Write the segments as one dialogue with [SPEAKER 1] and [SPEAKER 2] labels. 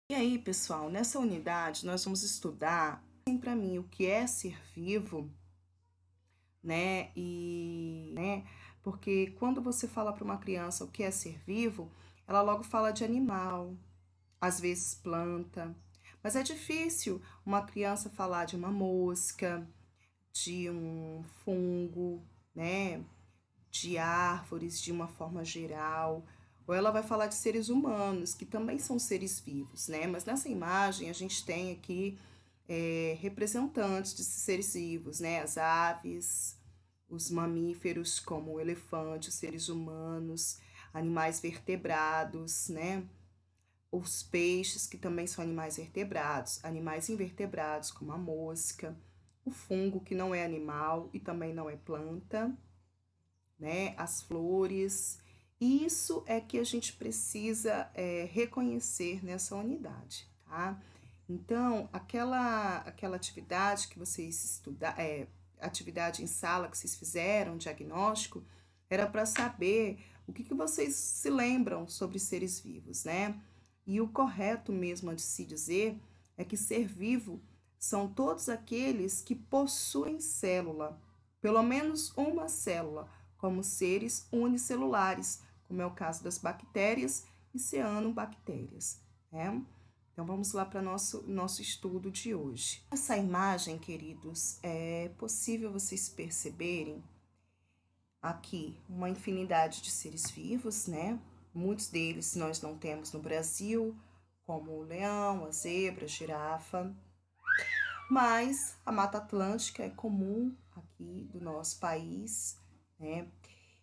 [SPEAKER 1] E aí, pessoal, nessa unidade nós vamos estudar, para mim, o que é ser vivo, né? Porque quando você fala para uma criança o que é ser vivo, ela logo fala de animal, às vezes planta. Mas é difícil uma criança falar de uma mosca, de um fungo, né? De árvores de uma forma geral, ou ela vai falar de seres humanos, que também são seres vivos, né? Mas nessa imagem a gente tem aqui representantes de seres vivos, né? As aves, os mamíferos, como o elefante, os seres humanos, animais vertebrados, né? Os peixes, que também são animais vertebrados, animais invertebrados, como a mosca, o fungo, que não é animal e também não é planta, né? As flores. Isso é que a gente precisa reconhecer nessa unidade, tá? Então, aquela atividade que vocês estudaram, atividade em sala que vocês fizeram, diagnóstico, era para saber o que vocês se lembram sobre seres vivos, né? E o correto mesmo de se dizer é que ser vivo são todos aqueles que possuem célula, pelo menos uma célula, como seres unicelulares, como é o caso das bactérias e cianobactérias, né? Então vamos lá para nosso estudo de hoje. Essa imagem, queridos, é possível vocês perceberem aqui uma infinidade de seres vivos, né? Muitos deles nós não temos no Brasil, como o leão, a zebra, a girafa, mas a Mata Atlântica é comum aqui do nosso país, né?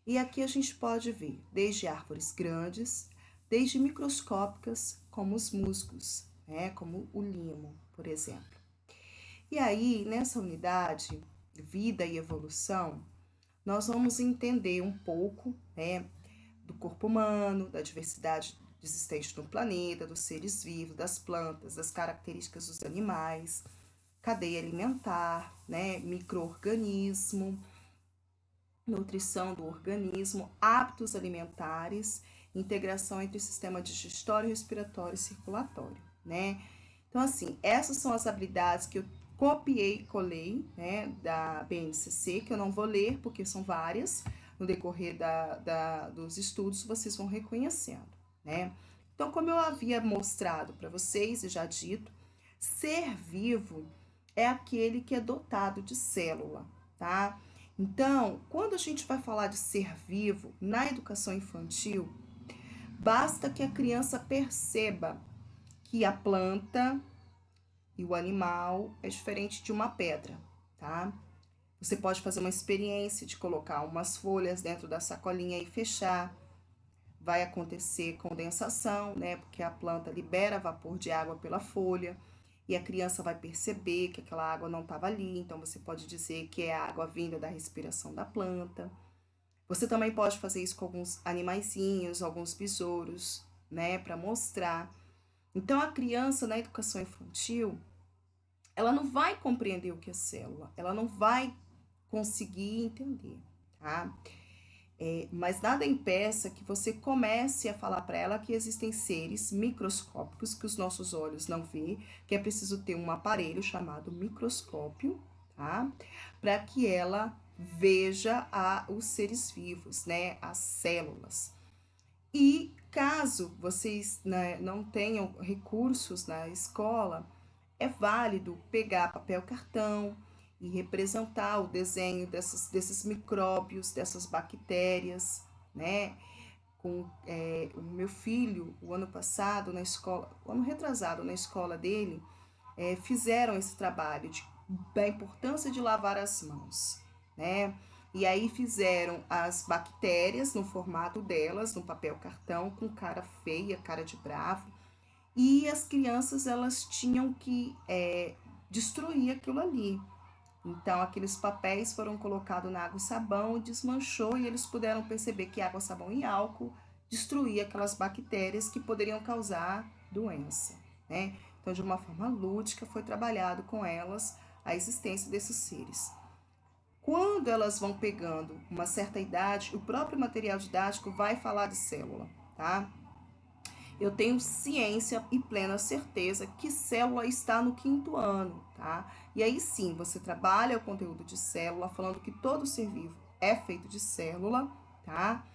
[SPEAKER 1] E aqui a gente pode ver desde árvores grandes, desde microscópicas, como os musgos, né? Como o limo, por exemplo. E aí, nessa unidade, vida e evolução, nós vamos entender um pouco, né, do corpo humano, da diversidade existente no planeta, dos seres vivos, das plantas, das características dos animais, cadeia alimentar, né, micro-organismo, nutrição do organismo, hábitos alimentares, integração entre o sistema digestório, respiratório e circulatório, né? Então, assim, essas são as habilidades que eu copiei e colei, né, da BNCC, que eu não vou ler, porque são várias, no decorrer dos estudos vocês vão reconhecendo, né? Então, como eu havia mostrado para vocês e já dito, ser vivo é aquele que é dotado de célula, tá? Então, quando a gente vai falar de ser vivo na educação infantil, basta que a criança perceba que a planta e o animal é diferente de uma pedra, tá? Você pode fazer uma experiência de colocar umas folhas dentro da sacolinha e fechar. Vai acontecer condensação, né? Porque a planta libera vapor de água pela folha e a criança vai perceber que aquela água não estava ali, então você pode dizer que é a água vinda da respiração da planta. Você também pode fazer isso com alguns animaizinhos, alguns besouros, né, para mostrar. Então a criança na educação infantil, ela não vai compreender o que é célula, ela não vai conseguir entender, tá? Mas nada impeça que você comece a falar para ela que existem seres microscópicos que os nossos olhos não vê, que é preciso ter um aparelho chamado microscópio, tá? Para que ela veja os seres vivos, né? As células. E caso vocês, né, não tenham recursos na escola, é válido pegar papel cartão e representar o desenho desses micróbios, dessas bactérias, né? O meu filho, o ano passado, na escola, o ano retrasado, na escola dele, fizeram esse trabalho da importância de lavar as mãos, né? E aí fizeram as bactérias no formato delas, no papel cartão, com cara feia, cara de bravo, e as crianças elas tinham que destruir aquilo ali. Então aqueles papéis foram colocados na água e sabão, desmanchou e eles puderam perceber que água, sabão e álcool destruía aquelas bactérias que poderiam causar doença, né? Então de uma forma lúdica foi trabalhado com elas a existência desses seres. Quando elas vão pegando uma certa idade, o próprio material didático vai falar de célula, tá? eu tenho ciência e plena certeza que célula está no 5º ano, tá? E aí sim, você trabalha o conteúdo de célula, falando que todo ser vivo é feito de célula, tá?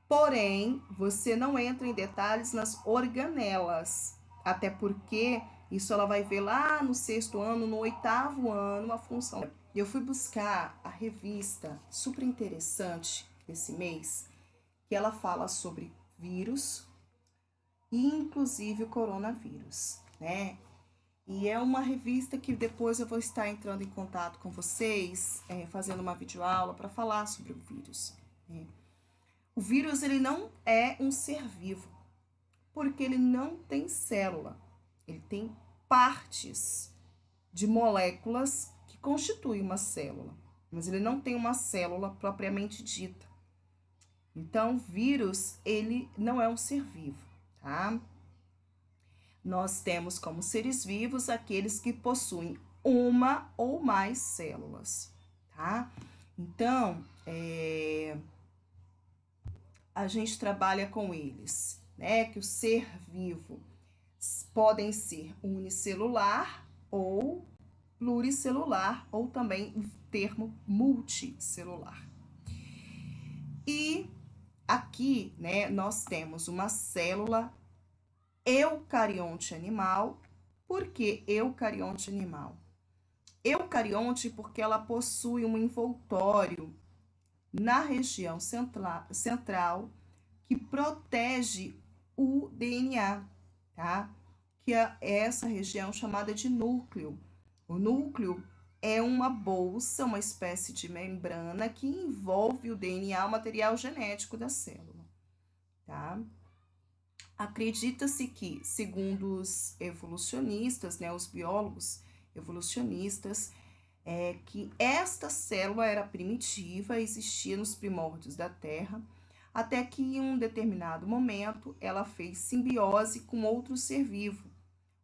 [SPEAKER 1] Porém, você não entra em detalhes nas organelas, até porque isso ela vai ver lá no 6º ano, no 8º ano, a função. Eu fui buscar a revista super interessante desse mês, que ela fala sobre vírus e inclusive o coronavírus, né? E é uma revista que depois eu vou estar entrando em contato com vocês, fazendo uma videoaula para falar sobre o vírus, né? O vírus, ele não é um ser vivo, porque ele não tem célula. Ele tem partes de moléculas que constituem uma célula, mas ele não tem uma célula propriamente dita. Então, o vírus, ele não é um ser vivo, tá? Nós temos como seres vivos aqueles que possuem uma ou mais células, tá? Então, a gente trabalha com eles, né? Que o ser vivo podem ser unicelular ou pluricelular, ou também o termo multicelular. E aqui, né, nós temos uma célula eucarionte animal. Por que eucarionte animal? Eucarionte porque ela possui um envoltório na região central que protege o DNA, tá? Que é essa região chamada de núcleo. O núcleo é uma bolsa, uma espécie de membrana que envolve o DNA, o material genético da célula, tá? Acredita-se que, segundo os evolucionistas, né, os biólogos evolucionistas, que esta célula era primitiva, existia nos primórdios da Terra, até que em um determinado momento ela fez simbiose com outro ser vivo.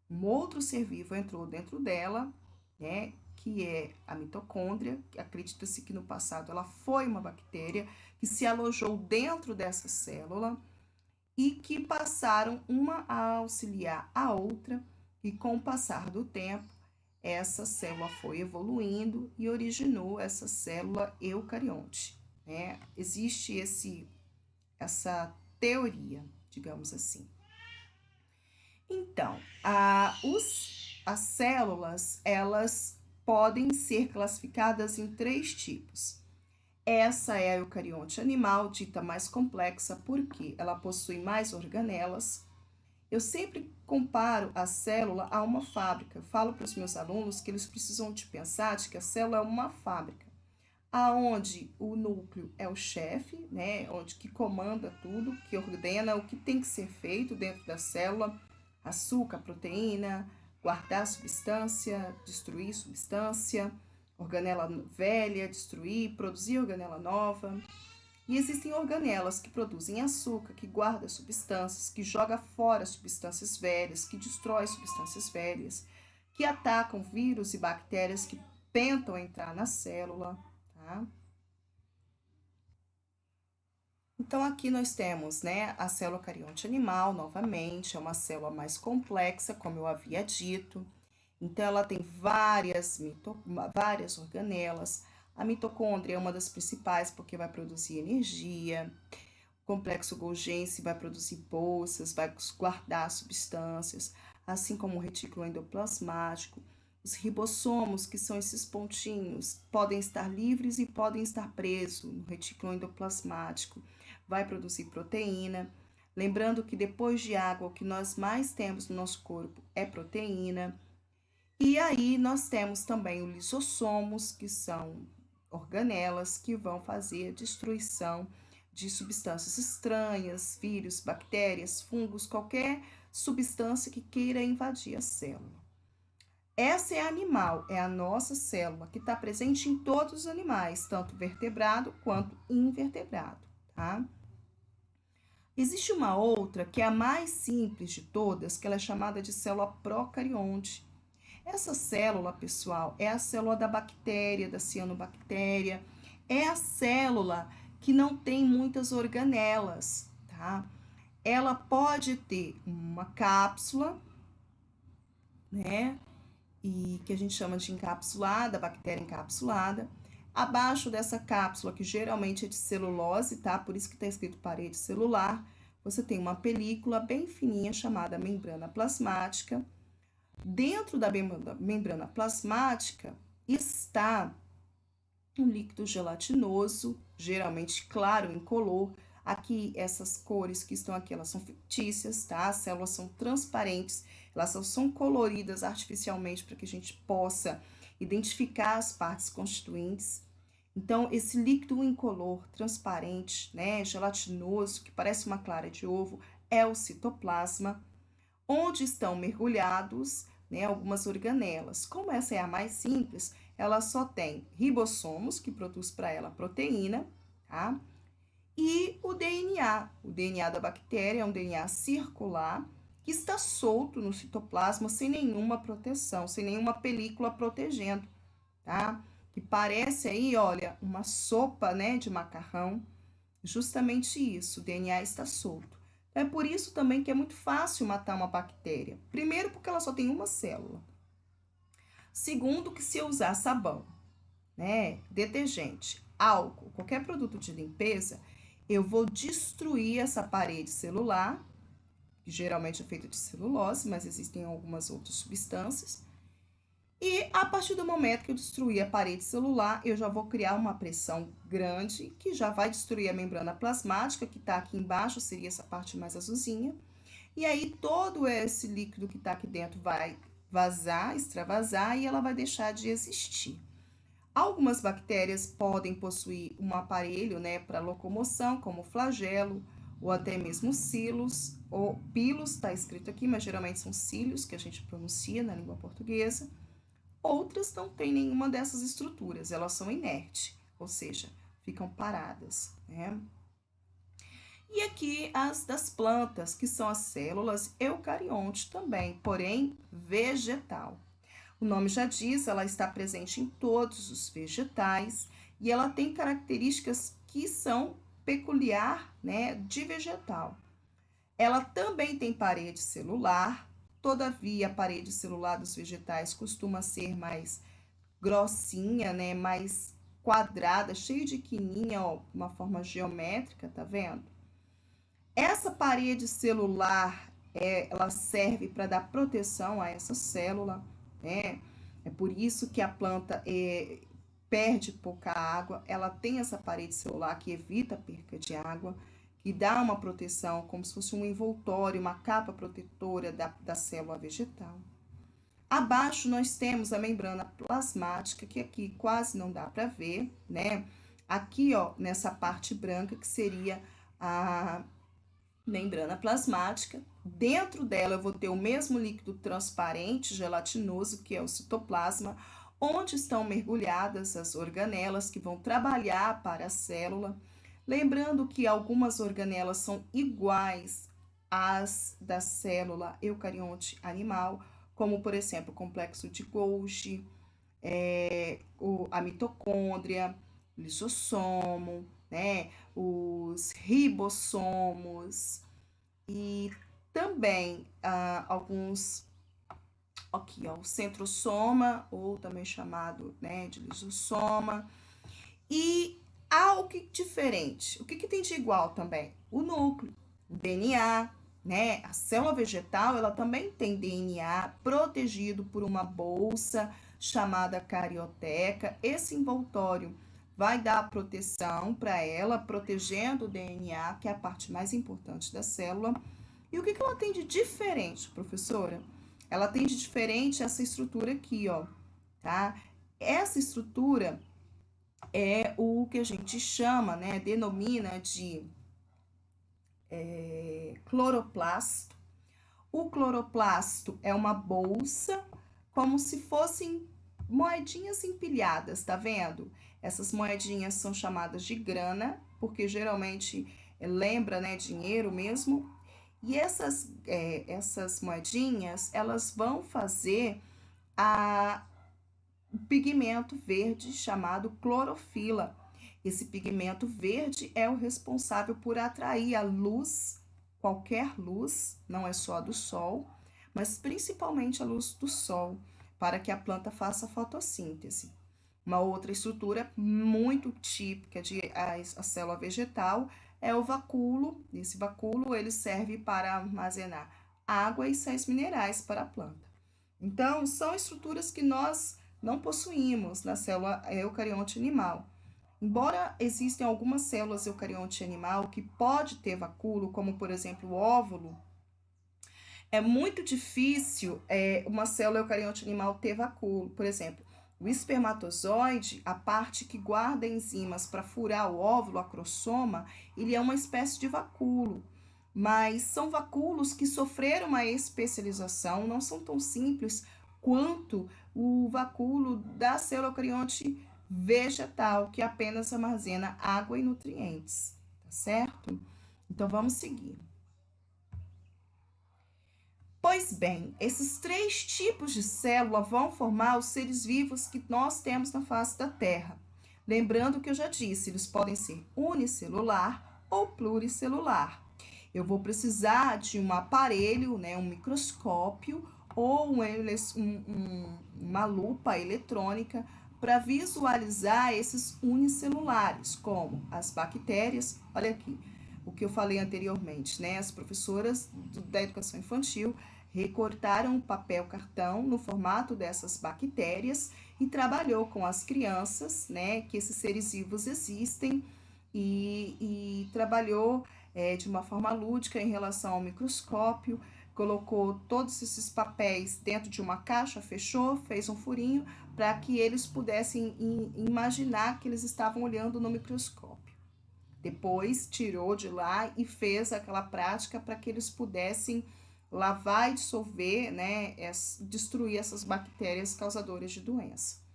[SPEAKER 1] Um outro ser vivo entrou dentro dela, né, que é a mitocôndria. Acredita-se que no passado ela foi uma bactéria que se alojou dentro dessa célula e que passaram uma a auxiliar a outra, e com o passar do tempo, essa célula foi evoluindo e originou essa célula eucarionte, né? Existe essa teoria, digamos assim. Então, as células, elas podem ser classificadas em 3 tipos. Essa é a eucarionte animal, dita mais complexa, porque ela possui mais organelas. Eu sempre comparo a célula a uma fábrica. Eu falo para os meus alunos que eles precisam de pensar de que a célula é uma fábrica, aonde o núcleo é o chefe, né, onde que comanda tudo, que ordena o que tem que ser feito dentro da célula, açúcar, proteína, guardar substância, destruir substância, organela velha, destruir, produzir organela nova. E existem organelas que produzem açúcar, que guarda substâncias, que joga fora substâncias velhas, que destrói substâncias velhas, que atacam vírus e bactérias que tentam entrar na célula, tá? Então, aqui nós temos, né, a célula carionte animal, novamente, é uma célula mais complexa, como eu havia dito. Então, ela tem várias organelas. A mitocôndria é uma das principais porque vai produzir energia. O complexo Golgi vai produzir bolsas, vai guardar substâncias, assim como o retículo endoplasmático. Os ribossomos, que são esses pontinhos, podem estar livres e podem estar presos no retículo endoplasmático. Vai produzir proteína. Lembrando que depois de água, o que nós mais temos no nosso corpo é proteína. E aí nós temos também os lisossomos, que são organelas que vão fazer a destruição de substâncias estranhas, vírus, bactérias, fungos, qualquer substância que queira invadir a célula. Essa é animal, é a nossa célula, que está presente em todos os animais, tanto vertebrado quanto invertebrado, tá? Existe uma outra, que é a mais simples de todas, que ela é chamada de célula procarionte. Essa célula, pessoal, é a célula da bactéria, da cianobactéria, é a célula que não tem muitas organelas, tá? ela pode ter uma cápsula, né? E que a gente chama de encapsulada, bactéria encapsulada. Abaixo dessa cápsula, que geralmente é de celulose, tá? Por isso que está escrito parede celular, você tem uma película bem fininha chamada membrana plasmática. Dentro da membrana plasmática está um líquido gelatinoso, geralmente claro, incolor. Aqui, essas cores que estão aqui, elas são fictícias, tá? As células são transparentes, elas são coloridas artificialmente para que a gente possa identificar as partes constituintes. Então, esse líquido incolor, transparente, né, gelatinoso, que parece uma clara de ovo, é o citoplasma, onde estão mergulhados, né, algumas organelas. Como essa é a mais simples, ela só tem ribossomos, que produz para ela proteína, tá? E o DNA. O DNA da bactéria é um DNA circular que está solto no citoplasma sem nenhuma proteção, sem nenhuma película protegendo, tá? Que parece aí, olha, uma sopa, né, de macarrão. Justamente isso, o DNA está solto. É por isso também que é muito fácil matar uma bactéria. Primeiro, porque ela só tem uma célula. Segundo, que se eu usar sabão, né, detergente, álcool, qualquer produto de limpeza, eu vou destruir essa parede celular, que geralmente é feita de celulose, mas existem algumas outras substâncias. E a partir do momento que eu destruir a parede celular, eu já vou criar uma pressão grande, que já vai destruir a membrana plasmática, que está aqui embaixo, seria essa parte mais azulzinha. E aí todo esse líquido que está aqui dentro vai vazar, extravasar, e ela vai deixar de existir. Algumas bactérias podem possuir um aparelho, né, para locomoção, como flagelo, ou até mesmo cilos, ou pilos, está escrito aqui, mas geralmente são cílios que a gente pronuncia na língua portuguesa. Outras não têm nenhuma dessas estruturas, elas são inertes, ou seja, ficam paradas, né? E aqui as das plantas, que são as células eucarionte também, porém vegetal. O nome já diz, ela está presente em todos os vegetais e ela tem características que são peculiar, né, de vegetal. Ela também tem parede celular, todavia a parede celular dos vegetais costuma ser mais grossinha, né, mais quadrada, cheia de quininha, ó, uma forma geométrica, tá vendo? Essa parede celular, ela serve para dar proteção a essa célula, né? É por isso que a planta perde pouca água, ela tem essa parede celular que evita a perca de água, que dá uma proteção, como se fosse um envoltório, uma capa protetora da célula vegetal. Abaixo nós temos a membrana plasmática, que aqui quase não dá para ver, né? Aqui, ó, nessa parte branca, que seria a membrana plasmática. Dentro dela eu vou ter o mesmo líquido transparente, gelatinoso, que é o citoplasma, onde estão mergulhadas as organelas que vão trabalhar para a célula. Lembrando que algumas organelas são iguais às da célula eucarionte animal, como por exemplo o complexo de Golgi, a mitocôndria, o lisossomo, né, os ribossomos e também alguns, aqui ó, o centrosoma, ou também chamado, né, de lisossoma. E algo diferente, o que tem de igual também? O núcleo, o DNA, né? A célula vegetal, ela também tem DNA protegido por uma bolsa chamada carioteca. Esse envoltório vai dar proteção para ela, protegendo o DNA, que é a parte mais importante da célula. E o que ela tem de diferente, professora? Ela tem de diferente essa estrutura aqui, ó, tá? Essa estrutura é o que a gente chama, né, denomina de cloroplasto. O cloroplasto é uma bolsa, como se fossem moedinhas empilhadas, tá vendo? Essas moedinhas são chamadas de grana, porque geralmente lembra, né, dinheiro mesmo. E essas moedinhas, elas vão fazer o pigmento verde chamado clorofila. Esse pigmento verde é o responsável por atrair a luz com qualquer luz, não é só a do sol, mas principalmente a luz do sol, para que a planta faça fotossíntese. Uma outra estrutura muito típica de a célula vegetal é o vacúolo. Esse vacúolo ele serve para armazenar água e sais minerais para a planta. Então, são estruturas que nós não possuímos na célula eucarionte animal. Embora existam algumas células eucarionte animal que pode ter vacúolo, como por exemplo o óvulo, é muito difícil uma célula eucarionte animal ter vacúolo. Por exemplo, o espermatozoide, a parte que guarda enzimas para furar o óvulo, a crossoma, ele é uma espécie de vacúolo. Mas são vacúolos que sofreram uma especialização, não são tão simples quanto o vacúolo da célula eucarionte vegetal, que apenas armazena água e nutrientes, tá certo? Então, vamos seguir. Pois bem, esses 3 tipos de célula vão formar os seres vivos que nós temos na face da Terra. Lembrando que eu já disse, eles podem ser unicelular ou pluricelular. Eu vou precisar de um aparelho, né, um microscópio ou uma lupa eletrônica para visualizar esses unicelulares, como as bactérias. Olha aqui, o que eu falei anteriormente, né? As professoras da educação infantil recortaram o papel cartão no formato dessas bactérias e trabalhou com as crianças, né? Que esses seres vivos existem e trabalhou de uma forma lúdica em relação ao microscópio, colocou todos esses papéis dentro de uma caixa, fechou, fez um furinho para que eles pudessem imaginar que eles estavam olhando no microscópio. Depois tirou de lá e fez aquela prática para que eles pudessem lavar e dissolver, né, destruir essas bactérias causadoras de doença.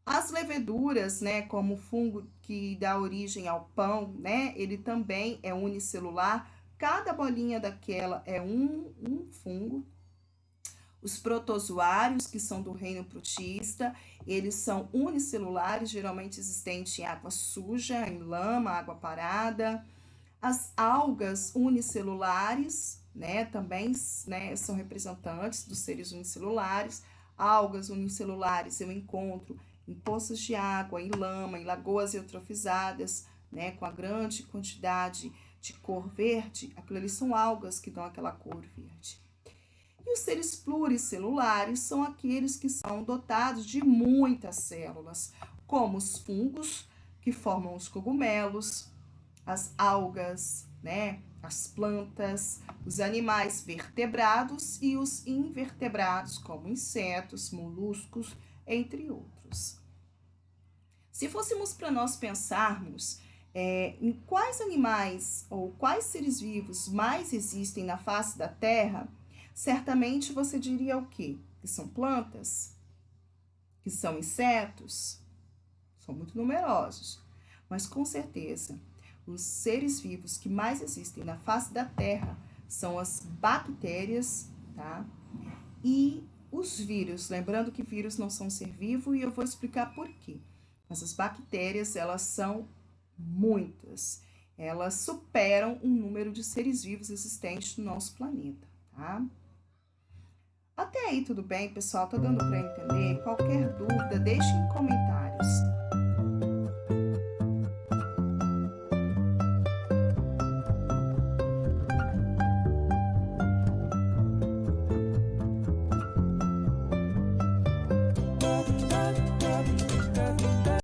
[SPEAKER 1] As leveduras, né, como o fungo que dá origem ao pão, né, ele também é unicelular. Cada bolinha daquela é um fungo. Os protozoários, que são do reino protista, eles são unicelulares, geralmente existentes em água suja, em lama, água parada. As algas unicelulares, né, também, né, são representantes dos seres unicelulares. Algas unicelulares eu encontro em poças de água, em lama, em lagoas eutrofizadas, né, com a grande quantidade de cor verde. Aquilo ali são algas que dão aquela cor verde. E os seres pluricelulares são aqueles que são dotados de muitas células, como os fungos, que formam os cogumelos, as algas, né, as plantas, os animais vertebrados e os invertebrados, como insetos, moluscos, entre outros. Se fôssemos para nós pensarmos em quais animais ou quais seres vivos mais existem na face da Terra, certamente você diria o quê? Que são plantas? Que são insetos? São muito numerosos, mas com certeza os seres vivos que mais existem na face da Terra são as bactérias, tá? E os vírus, lembrando que vírus não são ser vivo e eu vou explicar por quê. Mas as bactérias, elas são muitas. Elas superam o número de seres vivos existentes no nosso planeta, tá? Até aí tudo bem, pessoal? Tá dando para entender? Qualquer dúvida, deixe em comentários.